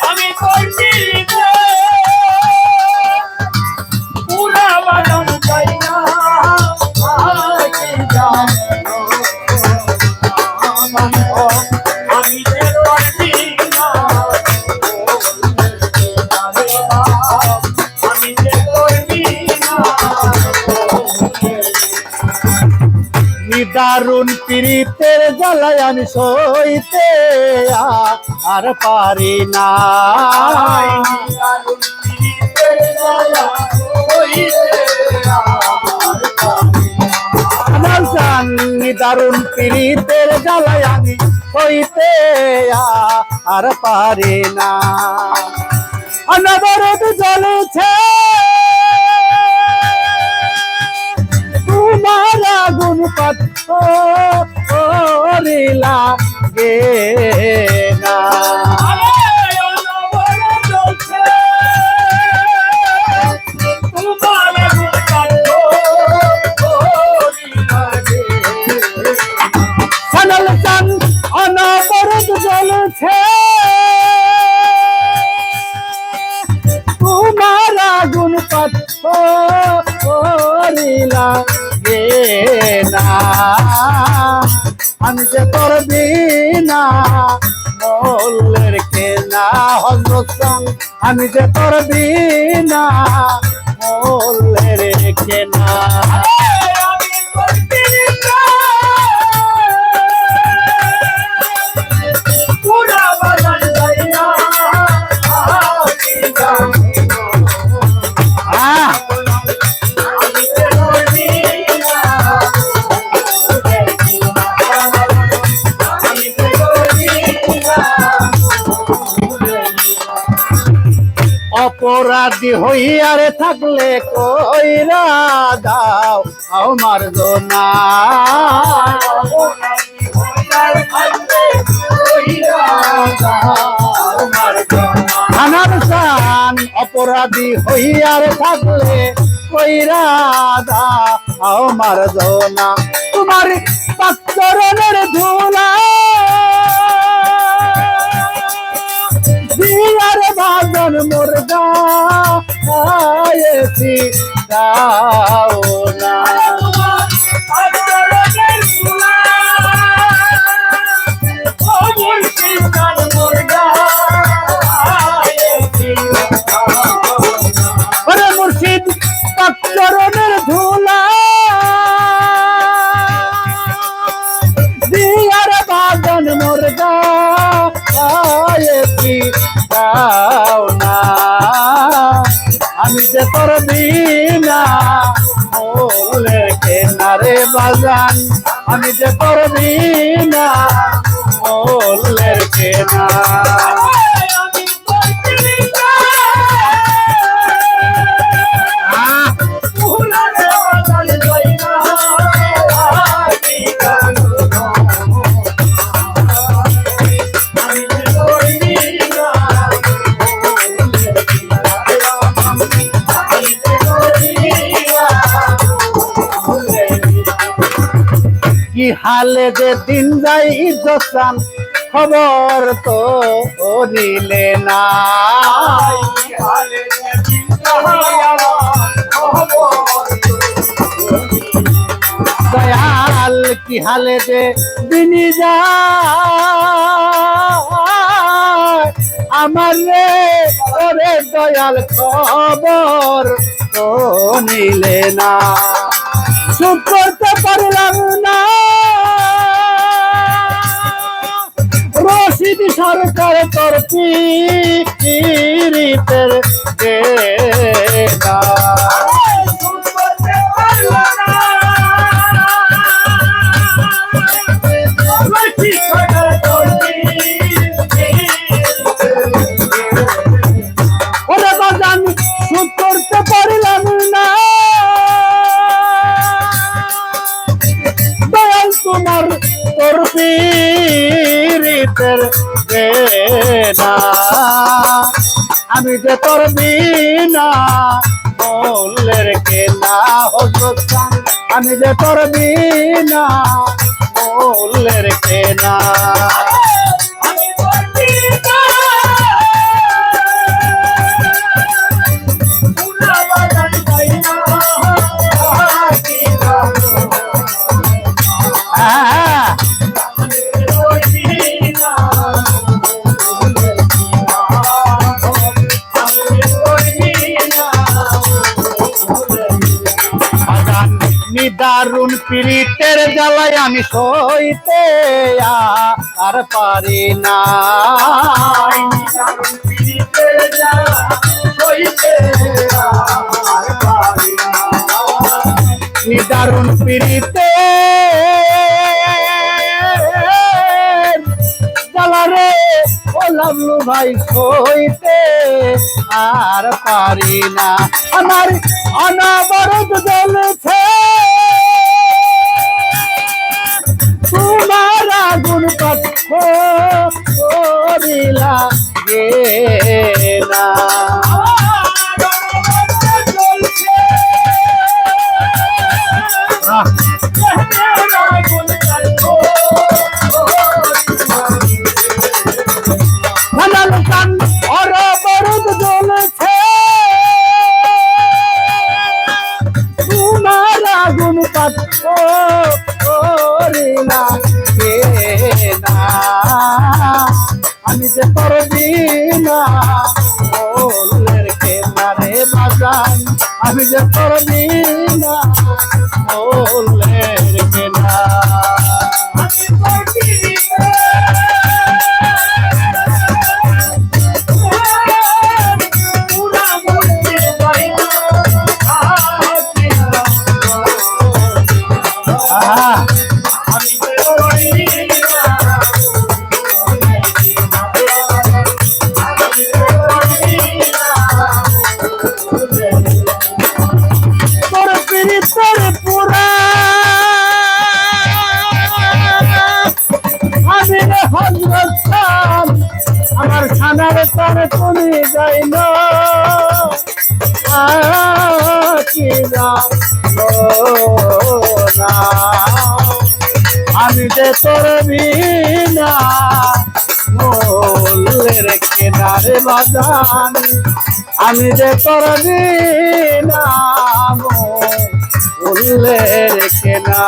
আমি করছি পুরা বাদাম চাই না আমি যে করছি না আমি যে করছি না দারুণ পীড়িতের জ্বালায় আমি সইতে আর পারি না। দারুণ পীড়িতের জ্বালায় আমি সইতে আর পারি না। অনবরত জ্বলেছে তোমার আগুন পাথরি লাগে না। অনবরত জ্বলেছে তোমার আগুন পাথরি লাগে না। আমি যে তোর বিনা মোলের কেনা হজরত, আমি যে তোর বিনা মোলের কেনা। অপরাধী হইয়ারে থাকলে কইরা দাও আমার জনা। অপরাধী হইয়ারে থাকলে কইরা দাও আমার জনা। তোমার পাচরণের ধুলা দিয়ার বাজন মুর্গা আয়েছি দাও না। ওরে মুর্শিদ পাচরণের ধুলা দিয়ার বাজন মুর্গা আয়েছি দাও না। আমি যে তোর বিনা মোলের কেনারে বাজান, আমি যে তোর বিনা মোলের কেনা। কি হালে যে দিন যাই ইজ্জতান খবর তো নিলে না। দয়াল কি হালে যে দিনই যায় আমার রে ওরে দয়াল খবর তো নিলে না। সুখ করতে পারলাম না রশিদ সরকার তোর পীড়িতের কেনা। ওরে বাজান সুখ করতে পারলাম না দয়াল তোমার তোর পীড়িতের কেনা। আমি যে তোর বিনা মূল্যের কেনা হযরত চাঁদ আমি যে তোর বিনা মূল্যের কেনা আমি করছি না পুরা বাগান চাই না কি জানো হ্যাঁ আমি করছি না দারুণ পীড়িতের জ্বালায় আমি সইতে আর পারি না দারুণ পীড়িতে জ্বালারে ও লাভলু ভাই সইতে আর পারি না আমার অনবরত জ্বলছে তোমার আগুন করিলা গে না অনবরত জ্বলছে তোমার আগুন করিলা গে না আমি যে তোর বিনা মূল্যের কেনা রে বাজান আমি যে তোর বিনা মূল্যের কেনা তোর পীড়িতের পুরা আমি রে হযরত চাঁদ আমার খানার তারে তুমি যাই না কি জানো না আমি যে তোর বিনা মূল্যের কেনা রে বাজান আমি যে তোর বিনা মূল্যের কেনা